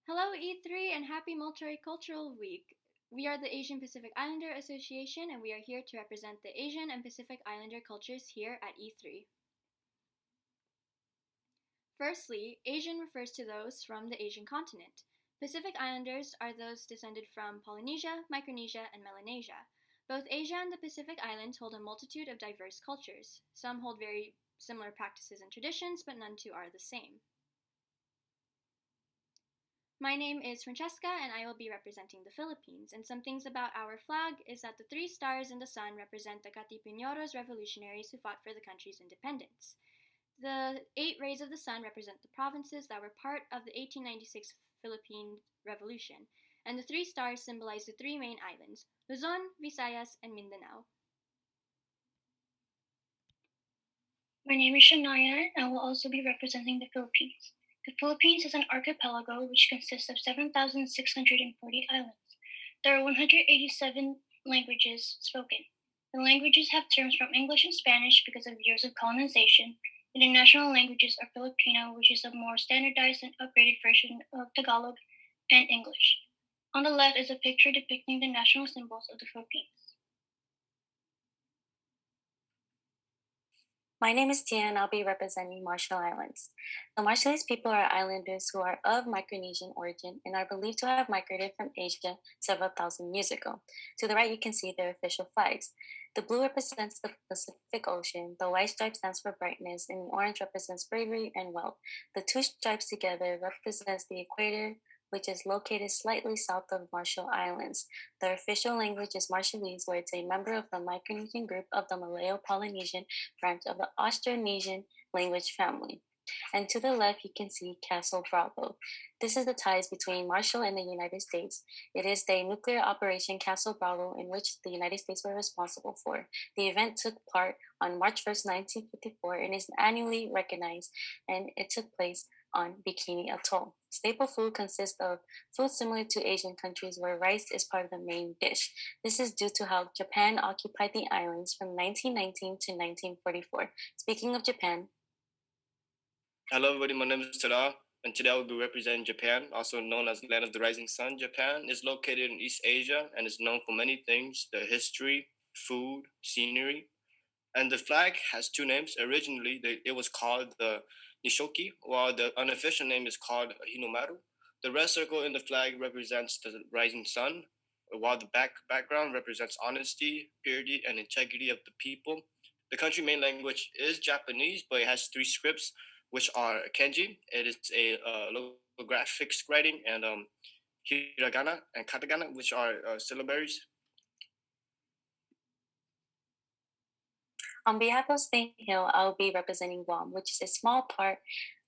Hello, E3, and happy Multicultural Week. We are the Asian Pacific Islander Association, and we are here to represent the Asian and Pacific Islander cultures here at E3. Firstly, Asian refers to those from the Asian continent. Pacific Islanders are those descended from Polynesia, Micronesia, and Melanesia. Both Asia and the Pacific Islands hold a multitude of diverse cultures. Some hold very similar practices and traditions, but none two are the same. My name is Francesca, and I will be representing the Philippines. And some things about our flag is that the three stars in the sun represent the Katipuñoros revolutionaries who fought for the country's independence. The 8 rays of the sun represent the provinces that were part of the 1896 Philippine Revolution, and the three stars symbolize the three main islands, Luzon, Visayas, and Mindanao. My name is Shania, and I will also be representing the Philippines. The Philippines is an archipelago which consists of 7,640 islands. There are 187 languages spoken. The languages have terms from English and Spanish because of years of colonization. The national languages are Filipino, which is a more standardized and upgraded version of Tagalog and English. On the left is a picture depicting the national symbols of the Philippines. My name is Tia, and I'll be representing Marshall Islands. The Marshallese people are islanders who are of Micronesian origin and are believed to have migrated from Asia several thousand years ago. To the right, you can see their official flags. The blue represents the Pacific Ocean, the white stripe stands for brightness, and the orange represents bravery and wealth. The two stripes together represents the equator, which is located slightly south of Marshall Islands. The official language is Marshallese, where it's a member of the Micronesian group of the Malayo-Polynesian branch of the Austronesian language family. And to the left, you can see Castle Bravo. This is the ties between Marshall and the United States. It is the nuclear operation Castle Bravo in which the United States were responsible for. The event took part on March 1st, 1954, and is annually recognized, and it took place on Bikini Atoll. Staple food consists of food similar to Asian countries where rice is part of the main dish. This is due to how Japan occupied the islands from 1919 to 1944. Speaking of Japan. Hello everybody, my name is Tada, and today I will be representing Japan, also known as the Land of the Rising Sun. Japan is located in East Asia and is known for many things, their history, food, scenery. And the flag has two names. Originally, it was called the Nishoki, while the unofficial name is called Hinomaru. The red circle in the flag represents the rising sun, while the background represents honesty, purity, and integrity of the people. The country main language is Japanese, but it has three scripts, which are kanji. It is a logographic writing, and hiragana and katakana, which are syllabaries. On behalf of Spain Hill, I will be representing Guam, which is a small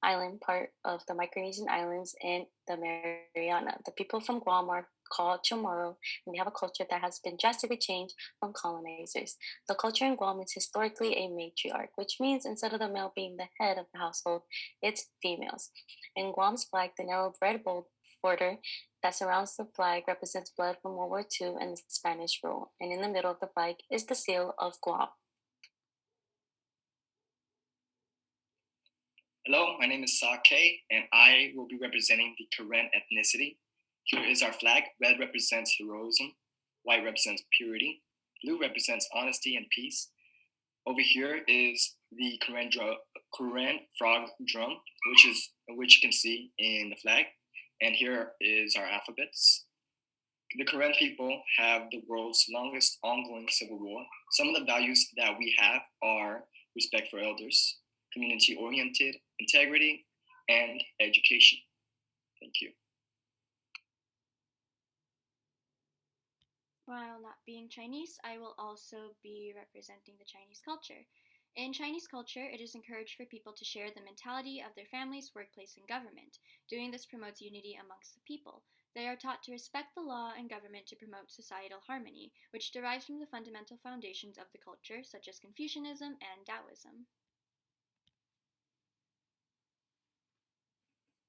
island part of the Micronesian Islands in the Mariana. The people from Guam are called Chamorro, and they have a culture that has been drastically changed from colonizers. The culture in Guam is historically a matriarch, which means instead of the male being the head of the household, it's females. In Guam's flag, the narrow red border that surrounds the flag represents blood from World War II and the Spanish rule, and in the middle of the flag is the seal of Guam. Hello, my name is Sake, and I will be representing the Karen ethnicity. Here is our flag. Red represents heroism, white represents purity, blue represents honesty and peace. Over here is the Karen frog drum, which you can see in the flag. And here is our alphabets. The Karen people have the world's longest ongoing civil war. Some of the values that we have are respect for elders, community-oriented, integrity, and education. Thank you. While not being Chinese, I will also be representing the Chinese culture. In Chinese culture, it is encouraged for people to share the mentality of their families, workplace, and government. Doing this promotes unity amongst the people. They are taught to respect the law and government to promote societal harmony, which derives from the fundamental foundations of the culture, such as Confucianism and Taoism.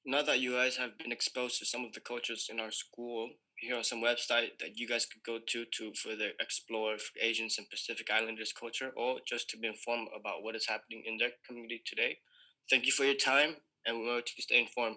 Now that you guys have been exposed to some of the cultures in our school, here are some websites that you guys could go to further explore Asians and Pacific Islanders culture, or just to be informed about what is happening in their community today. Thank you for your time, and we want to stay informed.